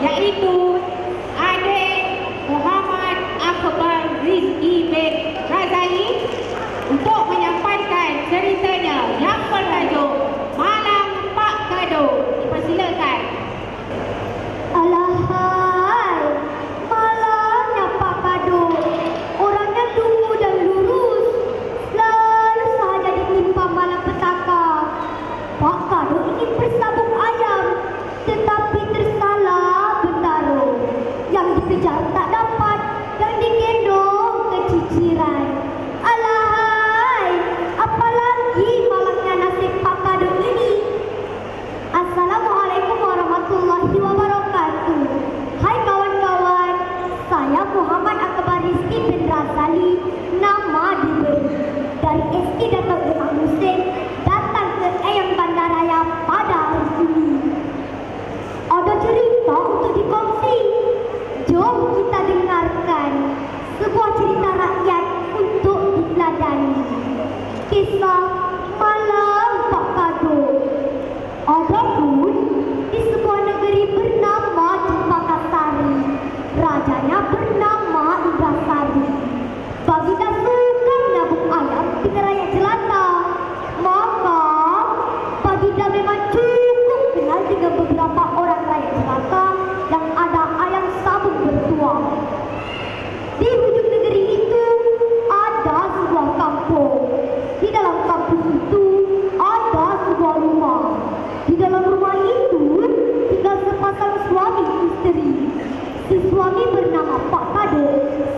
yaitu Adik Muhammad Akbar Rizki bin Razali untuk menyampaikan ceritanya yang bertajuk Malam Pak Kado. Dipersilakan. Alahai, malamnya Pak Kado. Orangnya tunggu dan lurus, selalu saja ditimpa malapetaka. Pak Kado ingin bersabung ayam, tetapi tersalah bentaro. Yang dikejar tak dapat, yang digendong keciciran. Alahai, apalagi malangnya nasib Pak Kado ini. Assalamualaikum warahmatullahi wabarakatuh. Hai kawan-kawan, saya Muhammad Akbar Rizki bin Razali, nama diberi. Dari SD Datuk Imam Hussein datang ke Eyang Bandaraya pada hari ini. Ada cerita untuk dikongsi. Jom kita dengarkan sebuah cerita rakyat untuk diteladani. Kisah Malam Pak Kado. Adapun di sebuah negeri bernama Cempakasari, rajanya bernama Indrasari. Baginda suka menyabung ayam di rakyat jelata, maka Baginda memang cukup kenal dengan beberapa orang rakyat jelata yang ada ayam sabung bertuah. Di ujung negeri itu ada sebuah kampung. Di dalam kampung itu ada sebuah rumah. Di dalam rumah itu tinggal sepasang suami istri. Si suami bernama Pak Kado,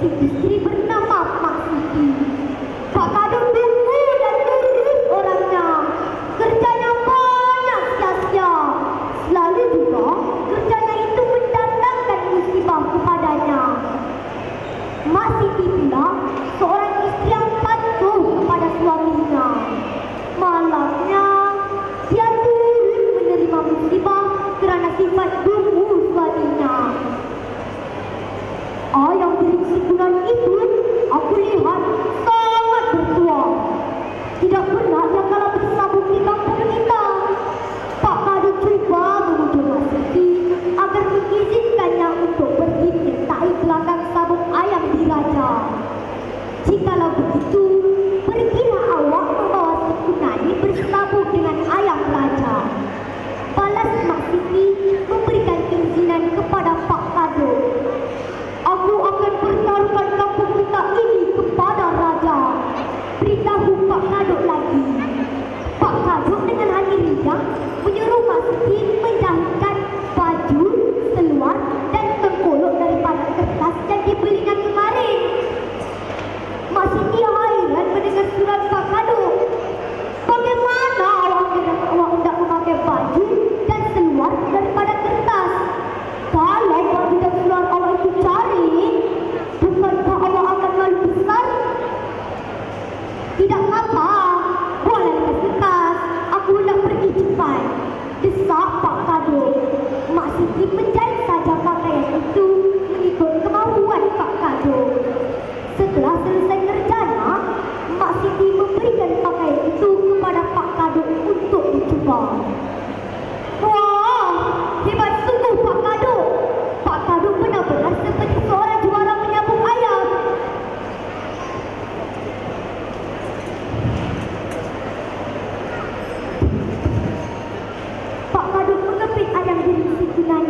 si istri bernama Mak Siti. Pak Kado tunggu dan lurus orangnya. Kerjanya banyak sia-sia. Selalu juga kerjanya itu mendatangkan musibah kepadanya. Mak Siti pula seorang istri yang patuh kepada suaminya. Malamnya dia turut menerima musibah kerana sifat dungu suaminya. Ayam beriksikunan itu aku lihat sangat bertuah. Tidak pernah dia kalah bersabung di kampung kita. Pak Kado cuba menuju Mak Siti agar mengizinkannya untuk pergi menyertai belakang sabung ayam di raja. Jikalau begitu, pergilah awak membawa sekunani bersabung dengan ayam raja. Balas Mak Siti memberikan izinan kepada Pak Kado. Aku akan pertaruhkan kampung kita ini kepada raja. Beritahu Pak Kado lagi. Pak Kado dengan hati riang menyuruh Mak Siti menjahitkan baju, seluar dan tengkolok daripada kertas yang dibelinya kemarin. Mak Siti hairan mendengar surat Pak Kado. Bagaimana awak hendak memakai baju dan seluar daripada kertas? Kalau baju dan seluar awak itu cari, bukankah awak akan malu besar? Tidak apa, buatlah kertas. Aku hendak pergi cepat, desak Pak Kado. Mak Siti menjahit saja pakaian itu mengikut kemauan Pak Kado. Setelah selesai ngerjana, Mak Siti memberikan pakaian itu kepada Pak Kado untuk dicuba. Wah, hebat sungguh Pak Kado. Pak Kado benar-benar seperti seorang juara menyabung ayam. Pak Kado mengepit ayam beriksikunan.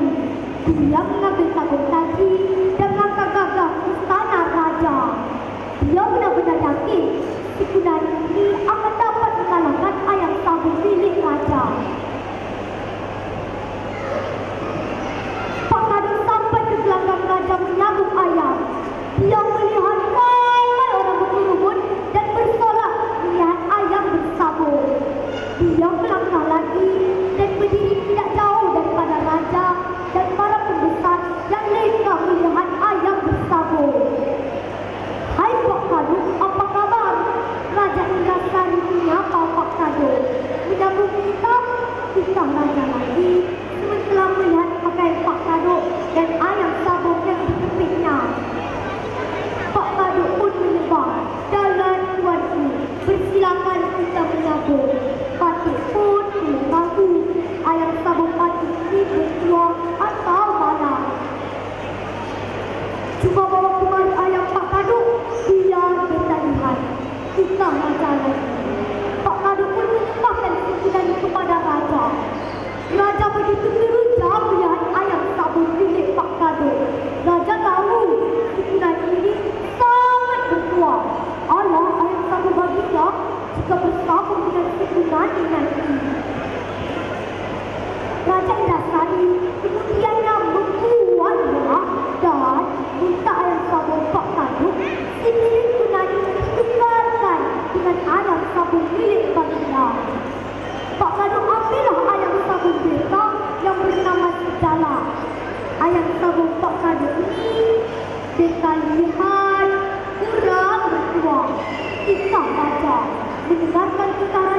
Dia mengambil sabung tadi dan langkah gagah ke istana raja. Dia benar-benar yakin sikunan ini akan dapat mengalahkan ayam sabung milik raja. Pak Kado sampai ke gelanggang raja menyabung ayam. Dia melihat ramai orang berkerumun dan bersorak melihat ayam bersabung. Dia melangkah lagi dan berdiri tidak jauh daripada raja dan para pembesar yang leka melihat ayam bersabung. Hai Pak Kado, apa kabar? Raja Indrasari punya apa Pak Kado? Menyambung kita Cuba bawa kemari ayam Pak Kaduk, biar kita lihat. Kita macam Pak Kaduk pun menyembahkan sisinan kepada raja. Raja begitu geruja melihat ayam sabun milik Pak Kaduk. Raja tahu sisinan ini sangat bertuah. Allah ayam sabun baginda jika bersambung dengan sisinan nanti. Raja Indasari kemudian membuatnya dan minta ayam sabun Pak Kaduk si milik Yunani ditukarkan dengan ayam sabun milik baginda. Pak Kaduk ambillah ayam sabun beta yang bernama Segala. Ayam sabun Pak Kaduk ini beta lihat kurang bertuah. Kita baca mendengarkan utara